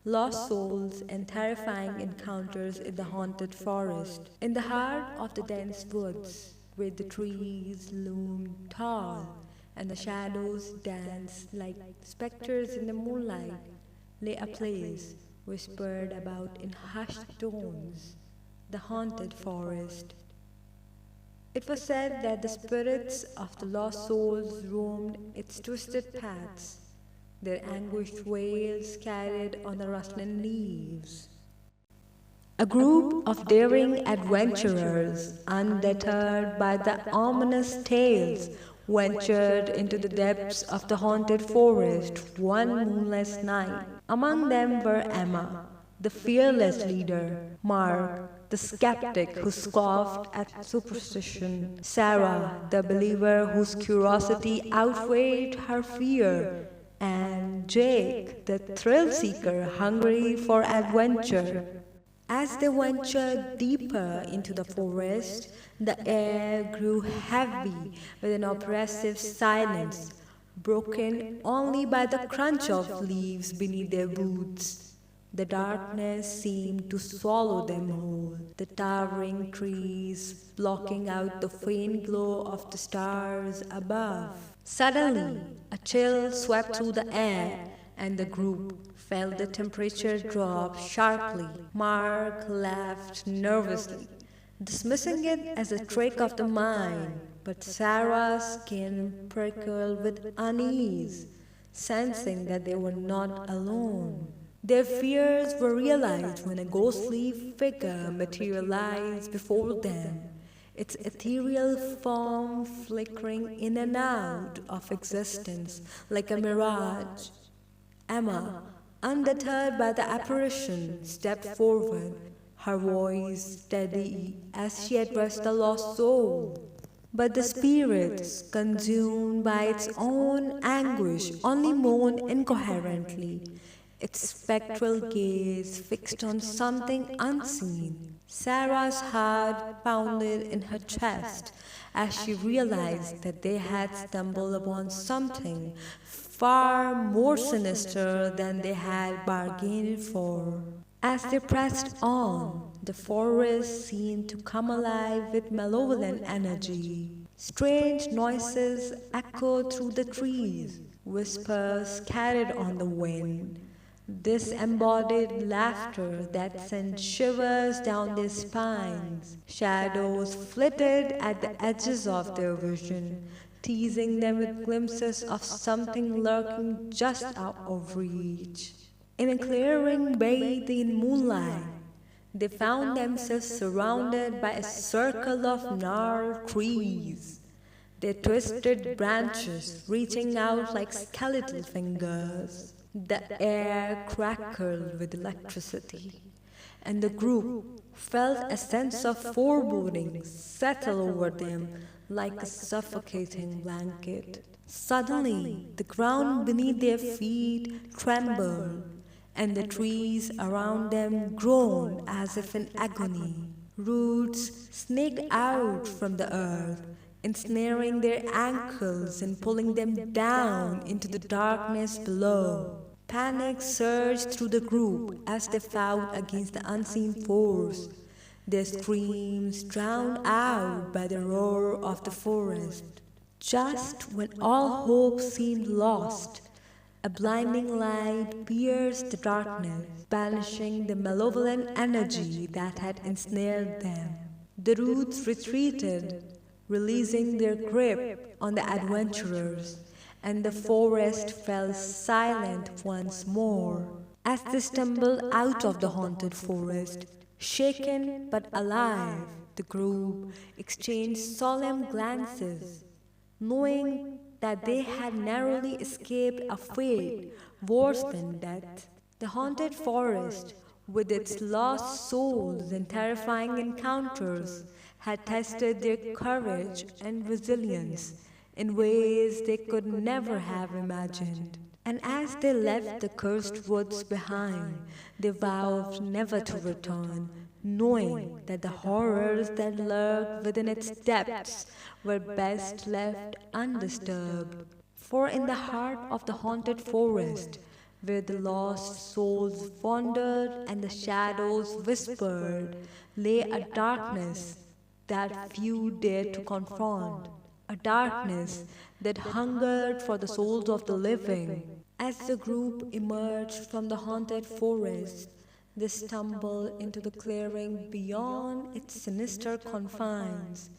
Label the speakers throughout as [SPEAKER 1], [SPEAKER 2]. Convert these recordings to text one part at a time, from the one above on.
[SPEAKER 1] Lost souls and terrifying encounters in the haunted forest. In the heart of the dense woods, where the trees loom tall and the shadows dance like spectres in the moonlight, lay a place whispered about in hushed tones, the haunted forest. It was said that the spirits of the lost souls roamed its twisted paths, their anguished wails carried on the rustling leaves. A group of daring adventurers, undeterred by the ominous tales, ventured into the depths of the haunted forest one moonless night. Among them were Emma, the fearless leader, Mark, the skeptic who scoffed at superstition, Sarah, the believer whose curiosity outweighed her fear, and Jake, the thrill seeker hungry for adventure. As they ventured deeper into the forest, the air grew heavy with an oppressive silence, broken only by the crunch of leaves beneath their boots. The darkness seemed to swallow them whole, the towering trees blocking out the faint glow of the stars above. Suddenly, a chill swept through the air, and the group felt the temperature drop sharply. Mark laughed nervously, dismissing it as a trick of the mind, but Sarah's skin prickled with unease, sensing that they were not alone. Their fears were realized when a ghostly figure materialized before them, its ethereal form flickering in and out of existence like a mirage. Emma, undeterred by the apparition, stepped forward, her voice steady as she addressed the lost soul. But the spirits, consumed by its own anguish, only moaned incoherently, its spectral gaze fixed on something unseen. Sarah's heart pounded in her chest as she realized that they had stumbled upon something far more sinister than they had bargained for. As they pressed on, the forest seemed to come alive with malevolent energy. Strange noises echoed through the trees, whispers carried on the wind, disembodied laughter that sent shivers down their spines. Shadows flitted at the edges of their vision, teasing them with glimpses of something lurking just out of reach. In a clearing bathed in moonlight, they found themselves surrounded by a circle of gnarled trees, their twisted branches reaching out like skeletal fingers. The air crackled with electricity, and the group felt a sense of foreboding settle over them like a suffocating blanket. Suddenly, the ground beneath their feet trembled, and the trees around them groaned as if in agony. Roots snaked out from the earth, ensnaring their ankles and pulling them down into the darkness below. Panic surged through the group as they fought against the unseen force, their screams drowned out by the roar of the forest. Just when all hope seemed lost, a blinding light pierced the darkness, banishing the malevolent energy that had ensnared them. The roots retreated, releasing their grip on the adventurers, and the forest fell silent once more. As they stumbled out of the haunted forest, shaken but alive, the group exchanged solemn glances, knowing that they had narrowly escaped a fate worse than death. The haunted forest, with its lost souls and terrifying encounters, had tested their courage and resilience in ways they could never have imagined. And as they left the cursed woods behind, they vowed never to return, knowing that the horrors that lurked within its depths were best left undisturbed. For in the heart of the haunted forest, where the lost souls wandered and the shadows whispered, lay a darkness that few dared to confront, a darkness that hungered for the souls of the living. As the group emerged from the haunted forest, they stumbled into the clearing beyond its sinister confines,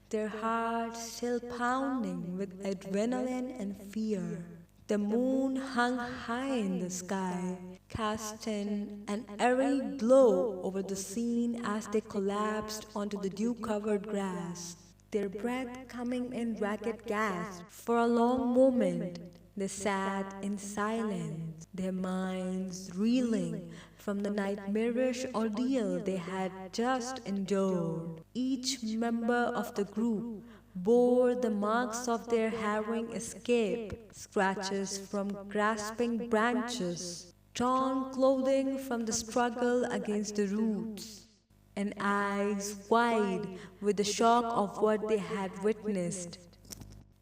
[SPEAKER 1] their hearts still pounding with adrenaline and fear. The moon hung high in the sky, casting an eerie glow over the scene as they collapsed onto the dew covered grass, their breath coming in ragged gasps. For a long moment, they sat in silence, their minds reeling from the nightmarish ordeal they had just endured. Each member of the group bore the marks of their harrowing escape, scratches from grasping branches, torn clothing from the struggle against the roots, and eyes wide with the shock of what they had witnessed.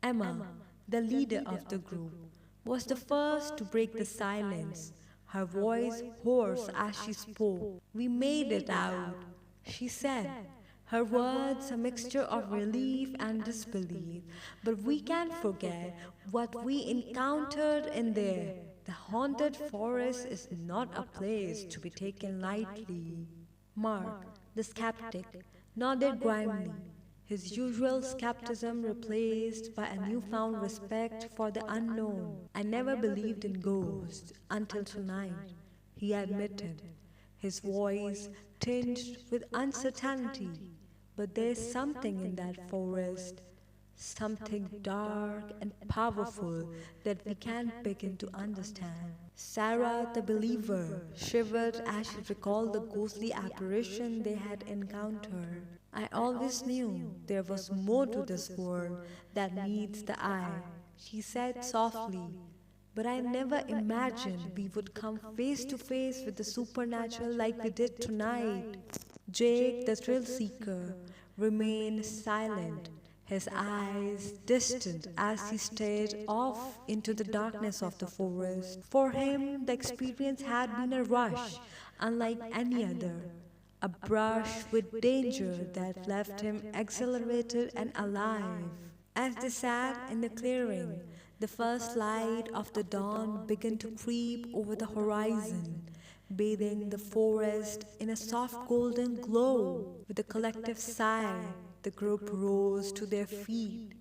[SPEAKER 1] Emma, the leader of the group, was the first to break the silence, her voice hoarse as she spoke. "We made it out," she said, her words a mixture of relief and disbelief. "But we can't forget what we encountered in there. The haunted forest is not a place to be taken lightly." Mark, the skeptic, nodded grimly, his usual skepticism replaced by a newfound respect for the unknown. "I never believed in ghosts until tonight," he admitted, his voice tinged with uncertainty. "But there's something in that forest, something dark and powerful that we can't begin to understand." Sarah, the believer, shivered as she recalled the ghostly apparition they had encountered. "I always knew there was more to this world than meets the eye," she said softly, "but I never imagined we would come face to face with the supernatural like we did tonight." Jake, the thrill seeker, remained silent, his eyes distant as he stared off into the darkness of the forest. For him, the experience had been a rush unlike any other, a brush with danger that left him exhilarated and alive. As they sat in the clearing, the first light of the dawn began to creep over the horizon, bathing the forest in a soft golden glow. With a collective sigh, the group rose to their feet,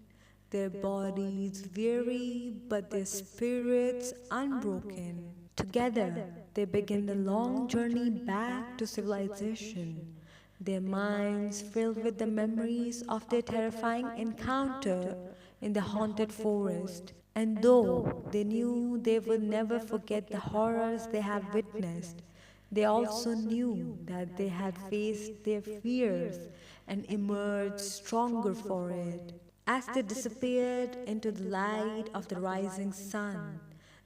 [SPEAKER 1] their bodies weary but their spirits unbroken. Together, they began the long journey back to civilization, their minds filled with the memories of their terrifying encounter in the haunted forest. And though they knew they would never forget the horrors they had witnessed, they also knew that they had faced their fears and emerged stronger for it. As they disappeared into the light of the rising sun,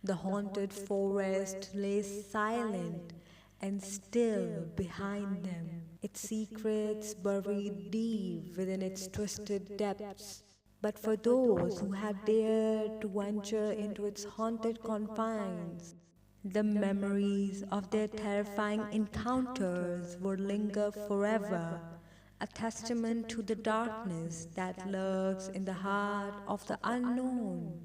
[SPEAKER 1] the haunted forest lay silent and still behind them, its secrets buried deep within its twisted depths. But for those who had dared to venture into its haunted confines, the memories of their terrifying encounters would linger forever, a testament to the darkness that lurks in the heart of the unknown.